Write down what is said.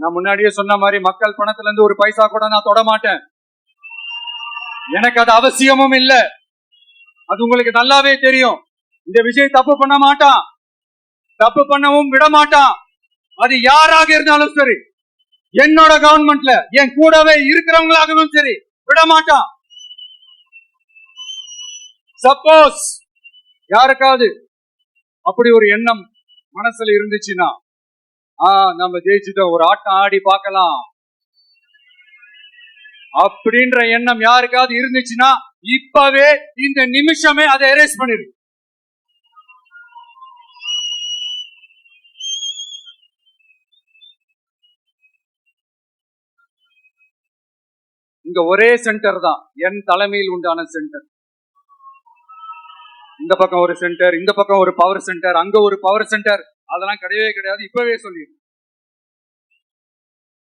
நான் முன்னாடியே சொன்ன மாதிரி மக்கள் பணத்துல இருந்து ஒரு பைசா கூட நான் தொட மாட்டேன். எனக்கு அது அவசியமும் இல்லை. அது உங்களுக்கு நல்லாவே தெரியும். இந்த விஜய் தப்பு பண்ண மாட்டான், தப்பு பண்ணவும் விட மாட்டான். அது யாராக இருந்தாலும் சரி, என்னோட கவர்மெண்ட்ல என் கூடவே இருக்கிறவங்களாகவும் சரி, விட மாட்டான். சப்போஸ் யாருக்காவது அப்படி ஒரு எண்ணம் மனசுல இருந்துச்சுன்னா, நம்ம ஜெயிச்சுட்டோம், ஒரு ஆட்டம் ஆடி பார்க்கலாம் அப்படின்ற எண்ணம் யாருக்காவது இருந்துச்சுன்னா, இப்பவே இந்த நிமிஷமே அதை எரேஸ் பண்ணிரு. இங்க ஒரே சென்டர் தான், என் தலைமையில் உண்டான சென்டர். இந்த பக்கம் ஒரு சென்டர், இந்த பக்கம் ஒரு பவர் சென்டர், அங்க ஒரு பவர் சென்டர், அதெல்லாம் கிடையவே கிடையாது. இப்பவே சொல்லிடு.